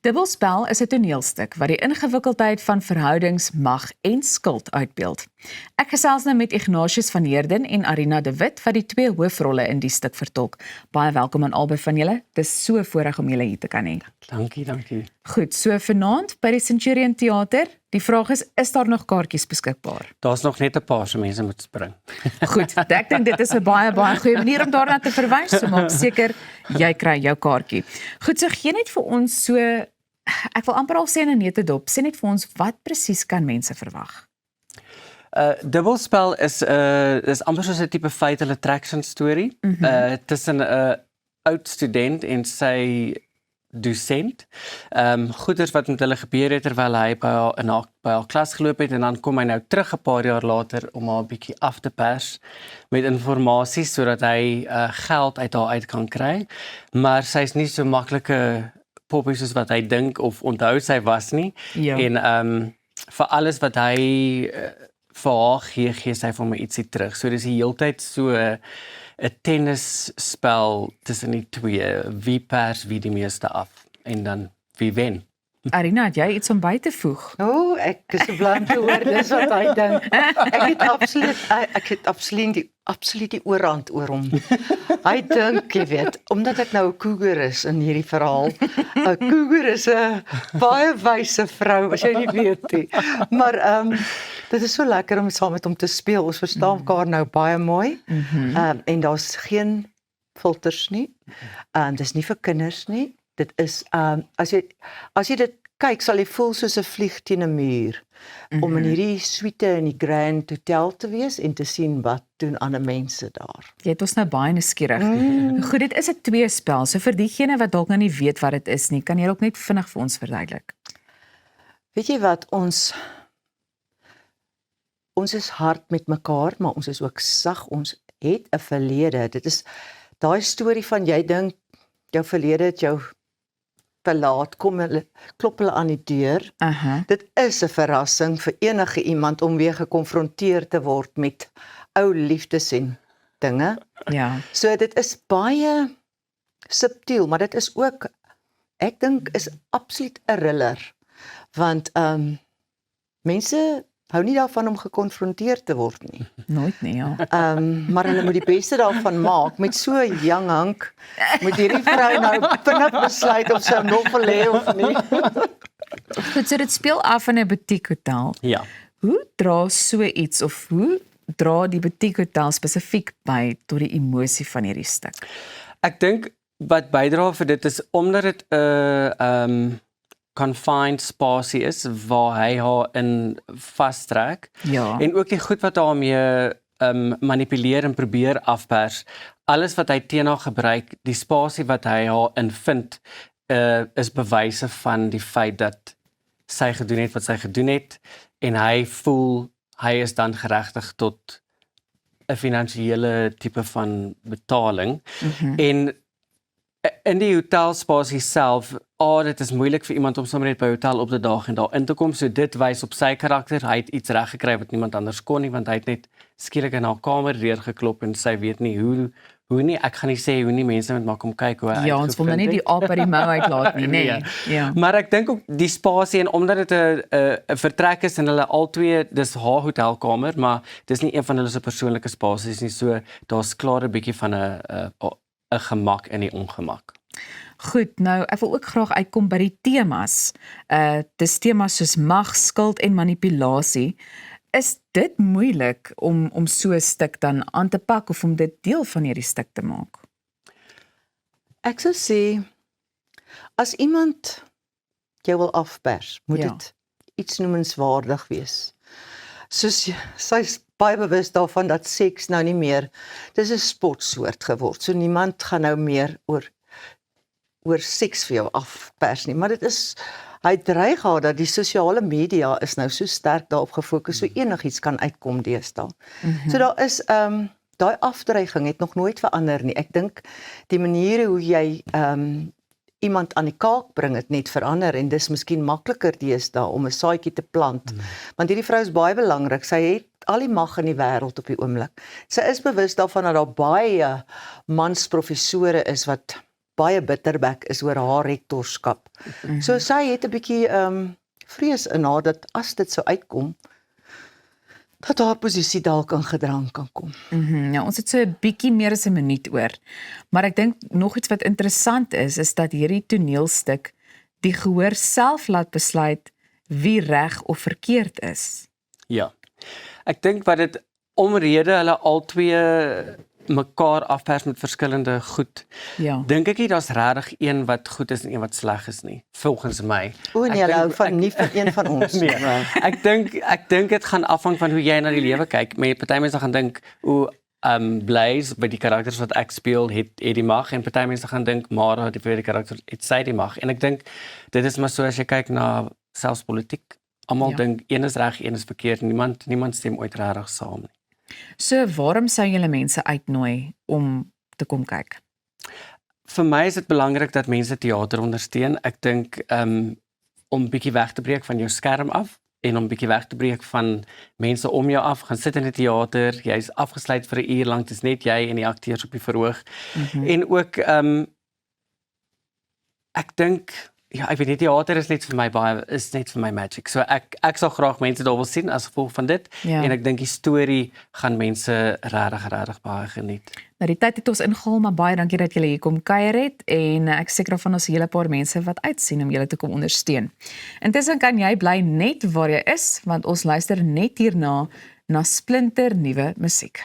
Dubbelspel is 'n toneelstuk wat die ingewikkeldheid van verhoudings, mag en skuld uitbeeld. Ek gesels nou met Ignatius van Heerden en Arina de Wit wat die twee hoofrolle in die stuk vertolk. Baie welkom aan albei van julle. Dis so voorreg om julle hier te kan hê. Dankie. Goed, so vanaand by die Centurion Theater. Die vraag is daar nog kaartjies beskikbaar? Daar's nog net 'n paar so mense moet spring. Goed, ek dink dit is 'n baie goeie manier om daarna te verwys, so maak seker jy kry jou kaartjie. Goed, so gee net vir ons so, ek wil amper al sê in 'n netedop, sê net vir ons wat presies kan mense verwag? Dubbelspel is amper soos 'n tipe fatal attraction storie. Tussen 'n oud student en sy dosent. Goeders wat met hulle gebeur het terwyl hy by haar klas geloop het en dan kom hy nou terug 'n paar jaar later om haar 'n bietjie af te pers met inligting sodat hy geld uit haar uit kan kry. Maar sy's nie so maklike poppie soos wat hy dink of onthou sy was nie. Ja. En vir alles wat hy vir haar gee sy vir my ietsie terug. So dis die heeltyd so 'n tennisspel tussen die twee. Wie pers wie die meeste af en dan wie wen. Arina, het jy iets om by te voeg? Ek is so bly om te hoor dis wat hy dink. Ek het absoluut die oorhand oor hom. Hy dink, jy weet, omdat ek nou 'n cougar is in hierdie verhaal. 'n Cougar is 'n baie wyse vrou, as jy nie weet nie. Maar dit is so lekker om saam met hom te speel. Ons verstaan mekaar nou baie mooi. En daar's geen filters nie. Dis nie vir kinders nie. Dit is as jy dit kyk, sal jy voel soos 'n vlieg teen 'n muur. Om in hierdie suite in die Grand Hotel te wees en te sien wat doen ander mense daar. Jy het ons nou baie nuuskierig. Goed, dit is 'n tweespel. So vir diegene wat dalk nou nie weet wat dit is nie, kan jy dalk net vinnig vir ons verduidelik? Weet jy wat, ons is hard met mekaar, maar ons is ook sag. Ons het 'n verlede. Dit is daai storie van jy dink jou verlede het jou verlaat, klop hulle aan die deur. Dit is 'n verrassing vir enige iemand om weer gekonfronteer te word met ou liefdes en dinge. Ja. So dit is baie subtiel, maar dit is ook, ek dink, is absoluut 'n thriller. Want mense hou nie daarvan om gekonfronteer te word nie. Nooit nie, ja. Maar hulle moet die beste daarvan maak. Met so 'n young hunk moet hierdie vrou nou vinnig besluit of sy hom nog wil hê of nie. Goed, so dit speel af in 'n butiekhotel. Ja. Hoe dra so iets of hoe dra die butiekhotel spesifiek by tot die emosie van hierdie stuk? Ek dink wat bydra vir dit is omdat dit 'n confined spasie is waar hy haar in vastrek. Ja. En ook die goed wat daarmee manipuleer en probeer afpers. Alles wat hy teen haar gebruik, die spasie wat hy haar in vind, is bewyse van die feit dat sy gedoen het wat sy gedoen het en hy voel hy is dan geregtig tot 'n finansiële tipe van betaling. En in die hotelspasie self, dit is moeilik vir iemand om sommer net by 'n hotel op te daag en daar in te kom, so dit wys op sy karakter. Hy het iets reg gekry wat niemand anders kon nie, want hy het net skielik in haar kamer deur geklop en sy weet nie hoe nie, ek gaan nie sê hoe nie, mense moet maar kom kyk hoe hy Ja, ons wil nou nie die aap by die mou uitlaat nie, nee. Ja. Maar ek dink ook die spasie, en omdat dit 'n vertrek is en hulle albei, dis haar hotelkamer, maar dis nie een van hulle se persoonlike spasies nie, so daar's klaar 'n bietjie van 'n gemak in die ongemak. Goed, nou ek wil ook graag uitkom by die temas. Dis temas soos mag, skuld en manipulasie. Is dit moeilik om so 'n stuk dan aan te pak of om dit deel van hierdie stuk te maak? Ek sou sê, as iemand jou wil afpers, moet dit iets noemenswaardig wees. Soos sy's baie bewus daarvan dat seks nou nie meer, dis 'n sportsoort geword. So niemand gaan nou meer oor seks vir jou afpers nie, maar dit is, hy dreig haar dat die sosiale media is nou so sterk daarop gefokus, so enigiets kan uitkom deesdae. So daar is, daai afdreiging het nog nooit verander nie. Ek dink die maniere hoe jy iemand aan die kaak bring het net verander en dis miskien makliker deesdae om 'n saadjie te plant. Want hierdie vrou is baie belangrik. Sy het al die mag in die wêreld op die oomblik. Sy is bewus daarvan dat daar baie mansprofessore is wat baie bitterbek is oor haar rektorskap. So sy het 'n bietjie vrees in haar dat as dit sou uitkom, dat haar posisie dalk in gedrang kan kom. Ja, ons het so 'n bietjie meer as 'n minuut oor. Maar ek dink nog iets wat interessant is dat hierdie toneelstuk die gehoor self laat besluit wie reg of verkeerd is. Ja. Ek dink wat dit omrede hulle albei mekaar afpers met verskillende goed. Ja. Dink ek nie daar's regtig een wat goed is en een wat sleg is nie, volgens my. O nee, Ek hulle hou dink- van nie van een van ons nie. Nee, ek dink dit gaan afhang van hoe jy na die lewe kyk. Party mense gaan dink hoe Blaze by die karakters wat ek speel het die mag en party mense gaan dink Mara die vir die karakter het sy die mag. En ek dink dit is maar so as jy kyk na selfs politiek. Almal Ja. dink een is reg, een is verkeerd. Niemand stem ooit regtig saam nie. So waarom sou julle mense uitnooi om te kom kyk? Vir my is dit belangrik dat mense teater ondersteun. Ek dink om bietjie weg te breek van jou skerm af en om bietjie weg te breek van mense om jou af, gaan sit in 'n teater, jy's afgesluit vir 'n uur lank, dit is net jy en die akteurs op die verhoog. En ook ek dink ja, ek weet nie, teater is net vir my magic. So ek sal graag mense daar wil sien as gevolg van dit Ja. en ek dink die storie gaan mense regtig baie geniet. Nou die tyd het ons ingehaal, maar baie dankie dat julle hier kom kuier het en ek is seker van ons 'n hele paar mense wat uitsien om julle te kom ondersteun. Intussen kan jy bly net waar jy is want ons luister net hierna na splinter nuwe musiek.